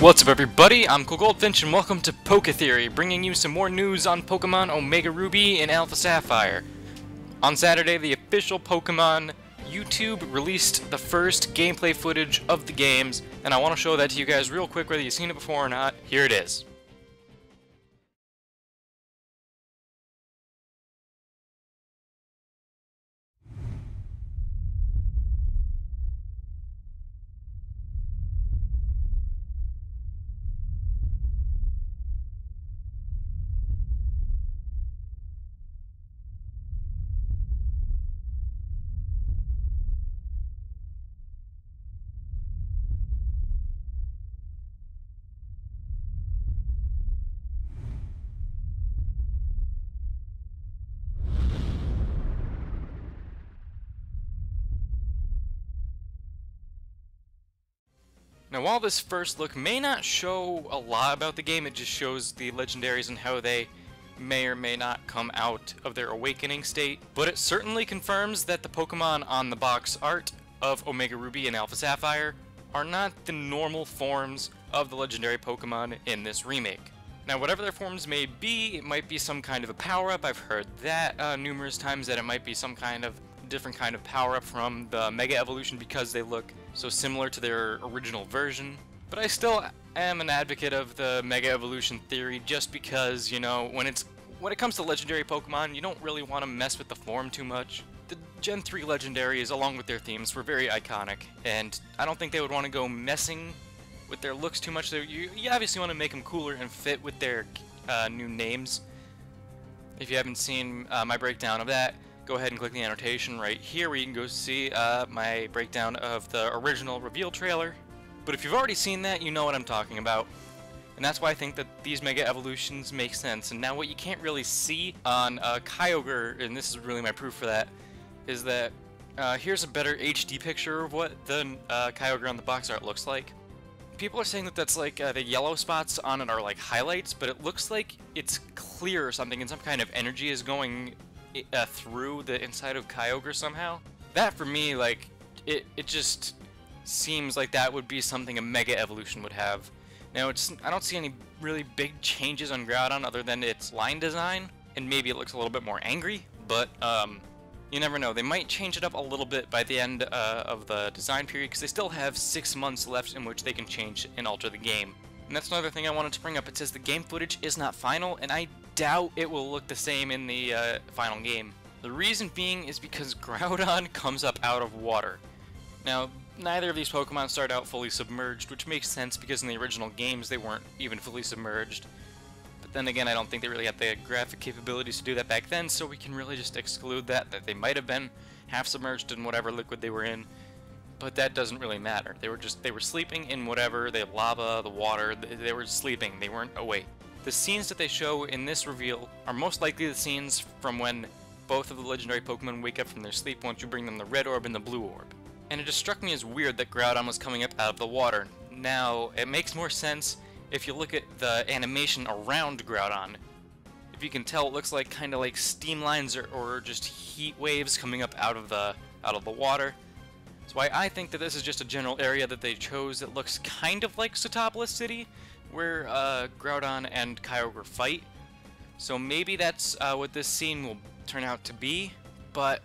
What's up everybody, I'm Cool Goldfinch and welcome to Poke Theory, bringing you some more news on Pokemon Omega Ruby and Alpha Sapphire. On Saturday, the official Pokemon YouTube released the first gameplay footage of the games, and I want to show that to you guys real quick whether you've seen it before or not. Here it is. Now, while this first look may not show a lot about the game, it just shows the legendaries and how they may or may not come out of their awakening state, but it certainly confirms that the Pokemon on the box art of Omega Ruby and Alpha Sapphire are not the normal forms of the legendary Pokemon in this remake. Now, whatever their forms may be, it might be some kind of a power-up. I've heard that numerous times, that it might be some kind of different kind of power-up from the Mega Evolution because they look so similar to their original version. But I still am an advocate of the Mega Evolution theory just because, you know, when it comes to legendary Pokemon, you don't really want to mess with the form too much. The Gen 3 legendaries, along with their themes, were very iconic, and I don't think they would want to go messing with their looks too much. You obviously want to make them cooler and fit with their new names. If you haven't seen my breakdown of that, go ahead and click the annotation right here where you can go see my breakdown of the original reveal trailer. But if you've already seen that, you know what I'm talking about. And that's why I think that these Mega Evolutions make sense. And now what you can't really see on Kyogre, and this is really my proof for that, is that here's a better HD picture of what the Kyogre on the box art looks like. People are saying that that's like the yellow spots on it are like highlights, but it looks like it's clear or something, and some kind of energy is going through the inside of Kyogre somehow. That for me, like, it just seems like that would be something a Mega Evolution would have. Now, I don't see any really big changes on Groudon other than its line design, and maybe it looks a little bit more angry, but you never know. They might change it up a little bit by the end of the design period, because they still have 6 months left in which they can change and alter the game. And that's another thing I wanted to bring up. It says the game footage is not final, and I doubt it will look the same in the final game. The reason being is because Groudon comes up out of water. Now, neither of these Pokemon start out fully submerged, which makes sense because in the original games they weren't even fully submerged. But then again, I don't think they really had the graphic capabilities to do that back then, so we can really just exclude that they might have been half submerged in whatever liquid they were in. But that doesn't really matter. They were sleeping in whatever, the lava, the water, they were sleeping, they weren't awake. The scenes that they show in this reveal are most likely the scenes from when both of the legendary Pokemon wake up from their sleep once you bring them the red orb and the blue orb. And it just struck me as weird that Groudon was coming up out of the water. Now, it makes more sense if you look at the animation around Groudon. If you can tell, it looks like kind of like steam lines or just heat waves coming up out of the water. That's why I think that this is just a general area that they chose that looks kind of like Sootopolis City, where Groudon and Kyogre fight. So maybe that's what this scene will turn out to be, but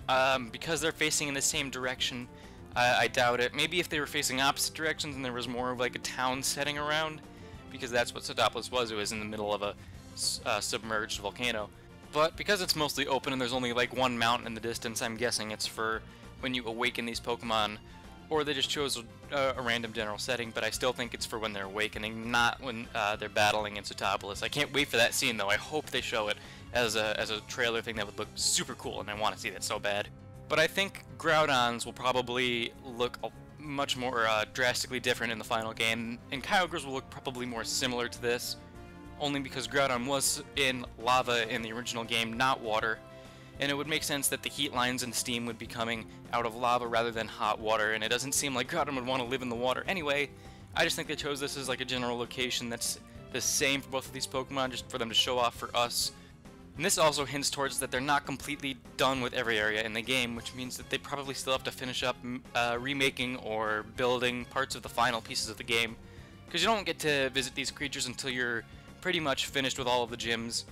because they're facing in the same direction, I doubt it. Maybe if they were facing opposite directions and there was more of like a town setting around, because that's what Sootopolis was. It was in the middle of a submerged volcano. But because it's mostly open and there's only like one mountain in the distance, I'm guessing it's for when you awaken these Pokemon, or they just chose a random general setting, but I still think it's for when they're awakening, not when they're battling in Sootopolis. I can't wait for that scene, though. I hope they show it as a trailer thing. That would look super cool, and I want to see that so bad. But I think Groudon's will probably look much more drastically different in the final game, and Kyogre's will look probably more similar to this, only because Groudon was in lava in the original game, not water. And it would make sense that the heat lines and steam would be coming out of lava rather than hot water, and it doesn't seem like Groudon would want to live in the water anyway. I just think they chose this as like a general location that's the same for both of these Pokemon, just for them to show off for us. And this also hints towards that they're not completely done with every area in the game, which means that they probably still have to finish up remaking or building parts of the final pieces of the game. because you don't get to visit these creatures until you're pretty much finished with all of the gyms.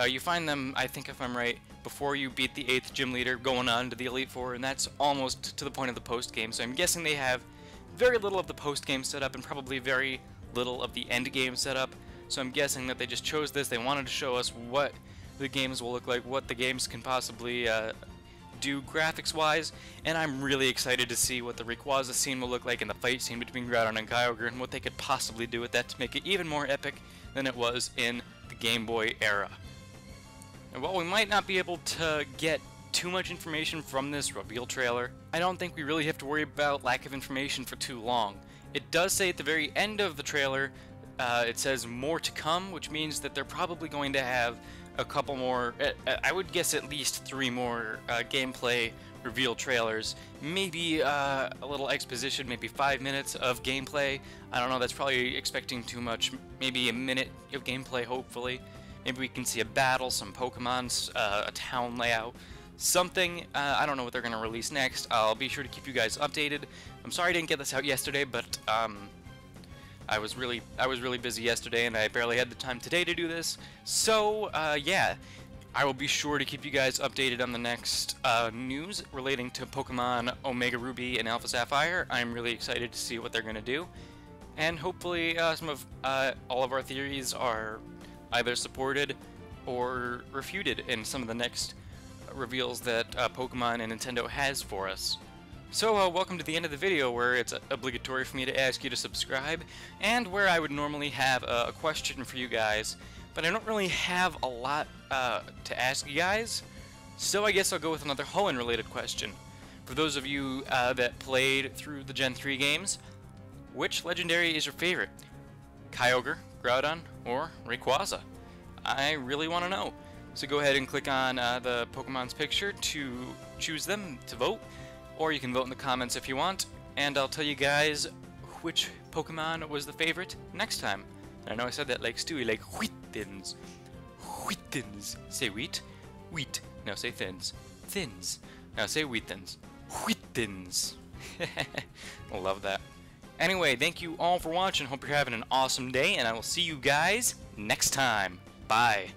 You find them, I think if I'm right, before you beat the 8th gym leader going on to the Elite Four, and that's almost to the point of the post-game, so I'm guessing they have very little of the post-game setup and probably very little of the end-game setup, so I'm guessing that they just chose this. They wanted to show us what the games will look like, what the games can possibly do graphics-wise, and I'm really excited to see what the Rayquaza scene will look like in the fight scene between Groudon and Kyogre, and what they could possibly do with that to make it even more epic than it was in the Game Boy era. And while we might not be able to get too much information from this reveal trailer, I don't think we really have to worry about lack of information for too long. It does say at the very end of the trailer, it says more to come, which means that they're probably going to have a couple more, I would guess at least 3 more gameplay reveal trailers. Maybe a little exposition, maybe 5 minutes of gameplay. I don't know, that's probably expecting too much. Maybe a minute of gameplay, hopefully. Maybe we can see a battle, some Pokemons, a town layout, something. I don't know what they're going to release next. I'll be sure to keep you guys updated. I'm sorry I didn't get this out yesterday, but I was really busy yesterday, and I barely had the time today to do this. So, yeah, I will be sure to keep you guys updated on the next news relating to Pokemon Omega Ruby and Alpha Sapphire. I'm really excited to see what they're going to do. And hopefully some of all of our theories are either supported or refuted in some of the next reveals that Pokemon and Nintendo has for us. So welcome to the end of the video, where it's obligatory for me to ask you to subscribe, and where I would normally have a question for you guys, but I don't really have a lot to ask you guys, so I guess I'll go with another Hoenn related question. For those of you that played through the Gen 3 games, which legendary is your favorite? Kyogre, Groudon, or Rayquaza? I really want to know. So go ahead and click on the Pokemon's picture to choose them to vote, or you can vote in the comments if you want, and I'll tell you guys which Pokemon was the favorite next time. And I know I said that like Stewie, like Wheatthins. Wheatthins. Say wheat. Wheat. Now say thins. Thins. Now say Wheatthins. Wheatthins. Love that. Anyway, thank you all for watching. Hope you're having an awesome day, and I will see you guys next time. Bye.